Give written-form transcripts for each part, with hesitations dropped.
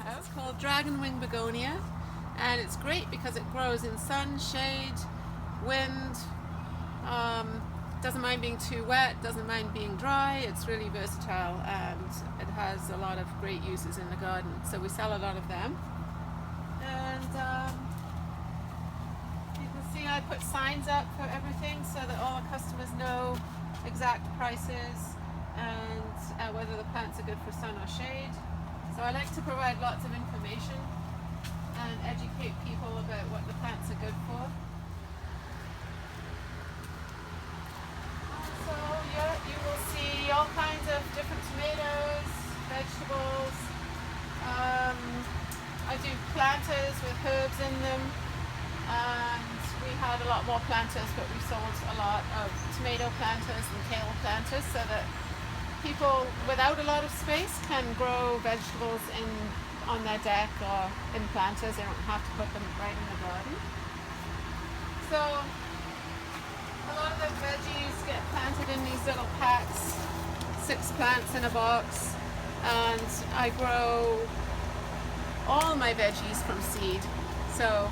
greenhouse. It's called dragon wing begonia, and it's great because it grows in sun, shade, wind. Doesn't mind being too wet, doesn't mind being dry. It's really versatile and it has a lot of great uses in the garden. So we sell a lot of them. And you can see I put signs up for everything so that all the customers know exact prices and whether the plants are good for sun or shade. So I like to provide lots of information and educate people about what the plants are good for. So you will see all kinds of different tomatoes, vegetables. I do planters with herbs in them, and we had a lot more planters, but we sold a lot of tomato planters and kale planters so that people without a lot of space can grow vegetables on their deck or in planters. They don't have to put them right in the garden. So a lot of the veggies get planted in these little packs, 6 plants in a box, and I grow all my veggies from seed. So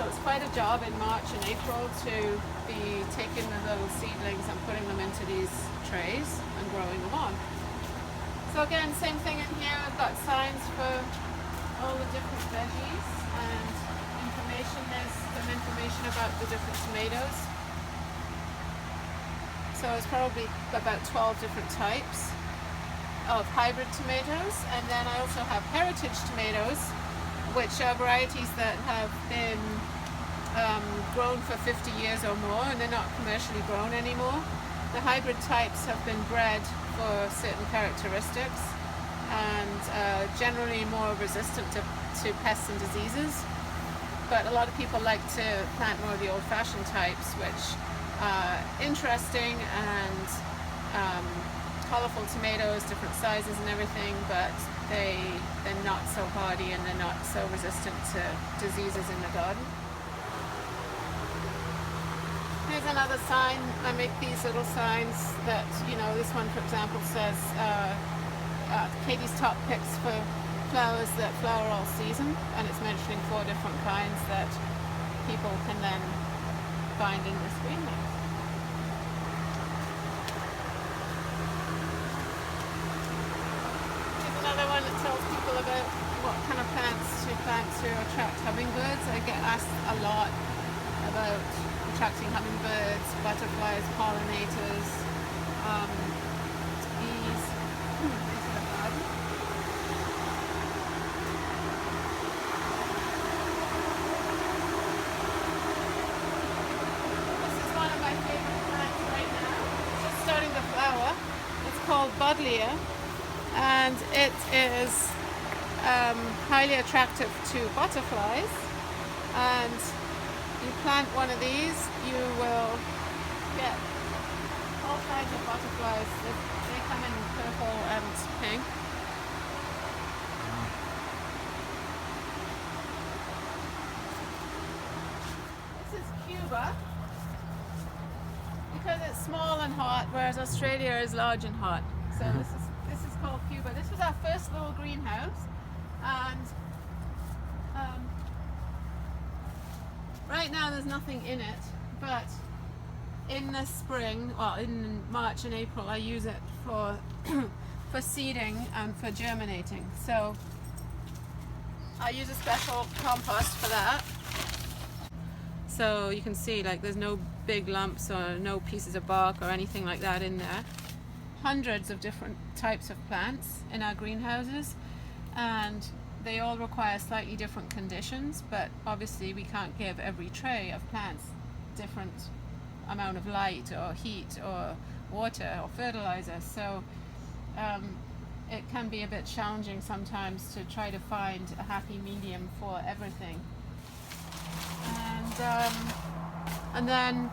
it's quite a job in March and April to be taking the little seedlings and putting them into these trays and growing them on. So again, same thing in here. I've got signs for all the different veggies and information. There's some information about the different tomatoes. So it's probably about 12 different types of hybrid tomatoes, and then I also have heritage tomatoes, which are varieties that have been grown for 50 years or more, and they're not commercially grown anymore. The hybrid types have been bred for certain characteristics and generally more resistant to pests and diseases. But a lot of people like to plant more of the old-fashioned types, which are interesting and colorful tomatoes, different sizes and everything, but they're not so hardy and they're not so resistant to diseases in the garden. Here's another sign. I make these little signs that, this one for example says Katie's top picks for flowers that flower all season, and it's mentioning 4 different kinds that people can then find in this greenhouse. Here's another one that tells people about what kind of plants to plant to attract hummingbirds. I get asked a lot about attracting hummingbirds, butterflies, pollinators, bees into the garden. This is one of my favorite plants right now. It's just starting to flower. It's called Buddleia, and it is highly attractive to butterflies. And you plant one of these, you will get all kinds of butterflies. They come in purple and pink. This is Cuba, because it's small and hot, whereas Australia is large and hot. So this is called Cuba. This was our first little greenhouse, and right now there's nothing in it, but in the spring, well in March and April, I use it for for seeding and for germinating. So I use a special compost for that. So you can see there's no big lumps or no pieces of bark or anything like that in there. Hundreds of different types of plants in our greenhouses, and they all require slightly different conditions, but obviously we can't give every tray of plants different amount of light or heat or water or fertilizer. So it can be a bit challenging sometimes to try to find a happy medium for everything. And then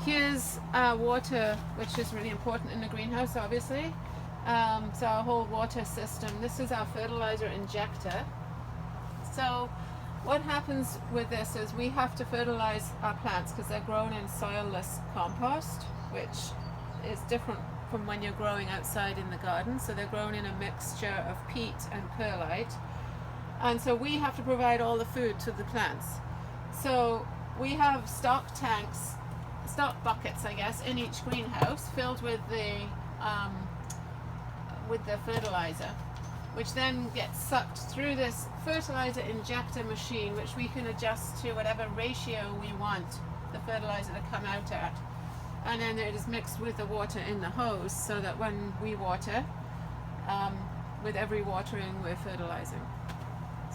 here's water, which is really important in the greenhouse, obviously. So our whole water system. This is our fertilizer injector. So what happens with this is we have to fertilize our plants because they're grown in soilless compost, which is different from when you're growing outside in the garden. So they're grown in a mixture of peat and perlite. And so we have to provide all the food to the plants. So we have stock tanks, stock buckets, I guess, in each greenhouse filled with the fertilizer, which then gets sucked through this fertilizer injector machine, which we can adjust to whatever ratio we want the fertilizer to come out at. And then it is mixed with the water in the hose, so that when we water, with every watering we're fertilizing.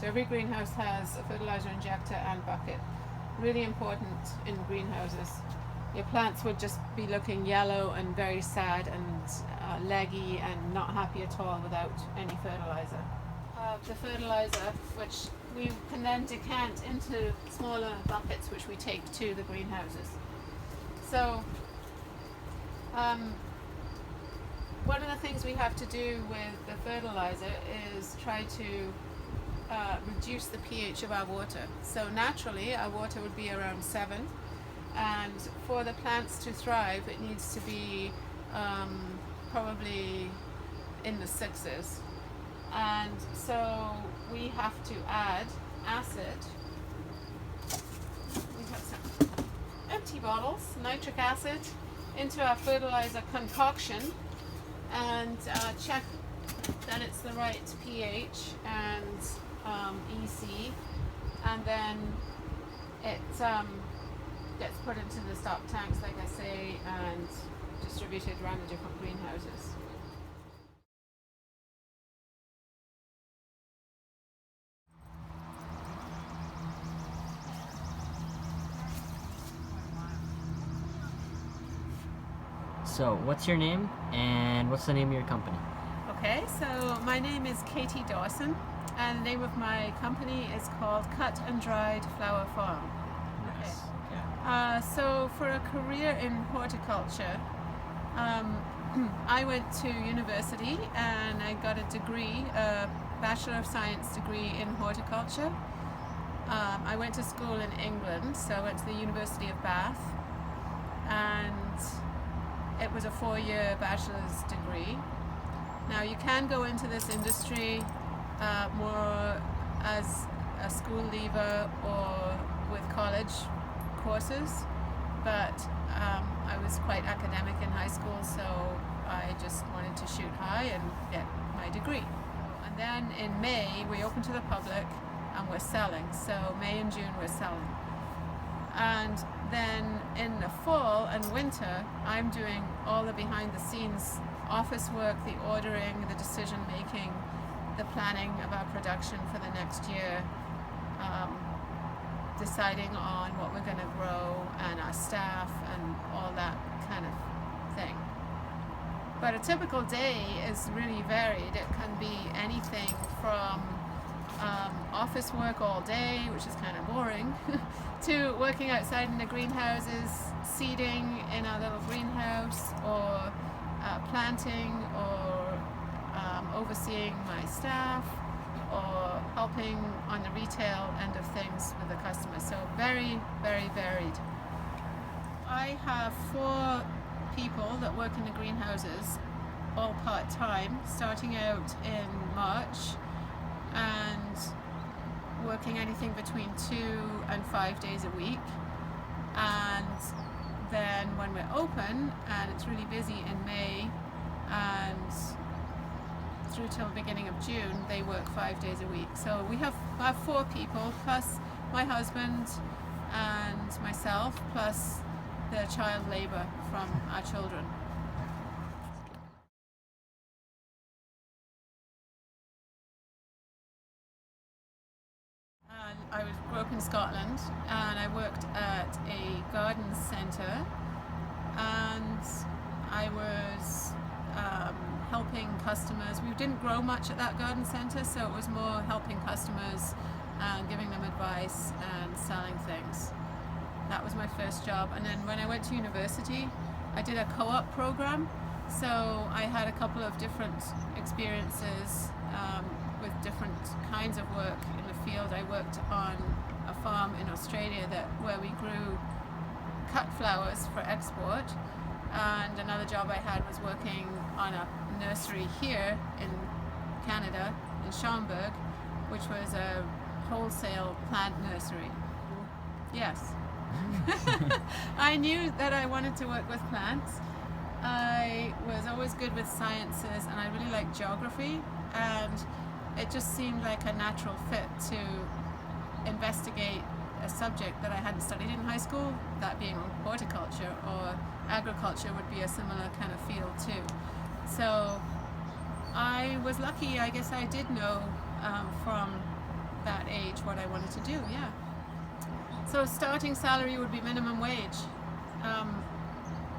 So every greenhouse has a fertilizer injector and bucket. Really important in greenhouses. Your plants would just be looking yellow and very sad and leggy and not happy at all without any fertilizer. The fertilizer, which we can then decant into smaller buckets, which we take to the greenhouses. So one of the things we have to do with the fertilizer is try to reduce the pH of our water. So naturally our water would be around 7, and for the plants to thrive it needs to be probably in the 6s. And so we have to add acid. We have some empty bottles, nitric acid, into our fertilizer concoction and check that it's the right pH and EC, and then it gets put into the stock tanks, like I say, and distributed around the different greenhouses. So, what's your name and what's the name of your company? Okay, so my name is Katie Dawson, and the name of my company is called Cut and Dried Flower Farm. Nice. Okay. So for a career in horticulture, I went to university and I got a degree, a Bachelor of Science degree in horticulture. I went to school in England, so I went to the University of Bath, and it was a 4-year bachelor's degree. Now you can go into this industry more as a school leaver or with college courses, but I was quite academic in high school, so I just wanted to shoot high and get my degree. And then in May we opened to the public and we're selling, so May and June we're selling. And then in the fall and winter I'm doing all the behind the scenes office work, the ordering, the decision making, the planning of our production for the next year, deciding on what we're going to grow and our staff and all that kind of thing. But a typical day is really varied. It can be anything from office work all day, which is kind of boring, to working outside in the greenhouses, seeding in our little greenhouse, or planting, or overseeing my staff, or helping on the retail end of things with the customers. So very, very varied. I have 4 people that work in the greenhouses, all part-time, starting out in March and working anything between 2 and 5 days a week. And then when we're open and it's really busy in May and through till the beginning of June, they work 5 days a week. So we have 4 people plus my husband and myself, plus the child labor from our children. I grew up in Scotland and I worked at a garden centre, and I was helping customers. We didn't grow much at that garden centre, so it was more helping customers and giving them advice and selling things. That was my first job. And then when I went to university, I did a co-op program, so I had a couple of different experiences with different kinds of work in the field. I worked on a farm in Australia where we grew cut flowers for export, and another job I had was working on a nursery here in Canada, in Schaumburg, which was a wholesale plant nursery. Yes. I knew that I wanted to work with plants. I was always good with sciences, and I really liked geography, and it just seemed like a natural fit to investigate a subject that I hadn't studied in high school, that being horticulture, or agriculture would be a similar kind of field too. So I was lucky. I guess I did know from that age what I wanted to do, yeah. So starting salary would be minimum wage.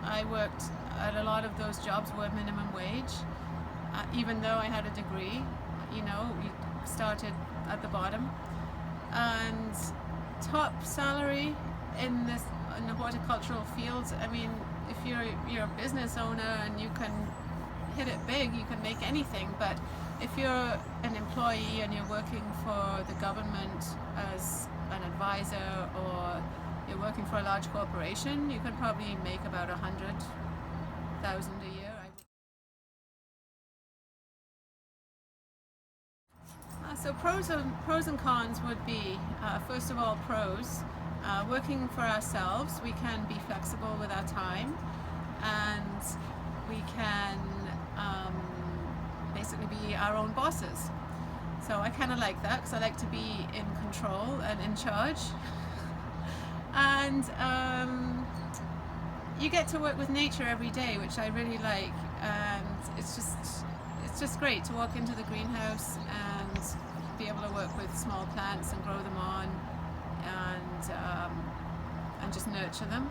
I worked at a lot of those jobs were minimum wage, even though I had a degree. You know, we started at the bottom. And top salary in the horticultural fields, I mean, if you're a business owner and you can hit it big, you can make anything. But if you're an employee and you're working for the government as an advisor, or you're working for a large corporation, you can probably make about $100,000 a year. So pros and cons would be, first of all, pros. Working for ourselves, we can be flexible with our time, and we can basically be our own bosses. So I kind of like that, because I like to be in control and in charge. And you get to work with nature every day, which I really like, and it's just great to walk into the greenhouse and be able to work with small plants and grow them on, and just nurture them.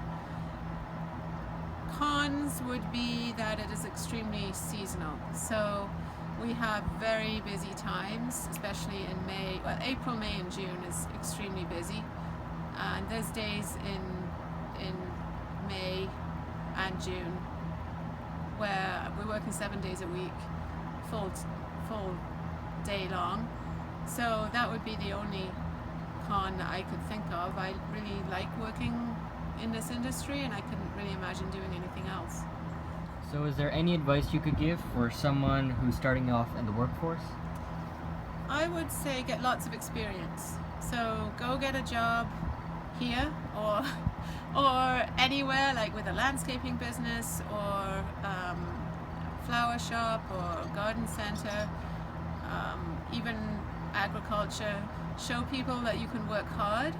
Cons would be that it is extremely seasonal. So we have very busy times, especially in May. Well, April, May, and June is extremely busy, and there's days in May and June where we're working 7 days a week, full day long. So that would be the only con that I could think of. I really like working in this industry, and I couldn't really imagine doing anything else. So is there any advice you could give for someone who's starting off in the workforce? I would say get lots of experience. So go get a job here or anywhere, like with a landscaping business or flower shop or garden center, even agriculture. Show people that you can work hard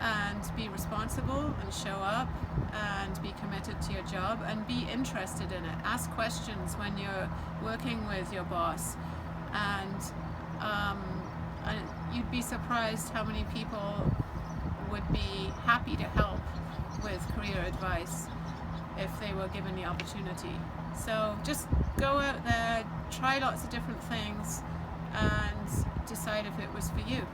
and be responsible and show up and be committed to your job and be interested in it. Ask questions when you're working with your boss, and you'd be surprised how many people would be happy to help with career advice if they were given the opportunity. So just go out there, try lots of different things, and decide if it was for you.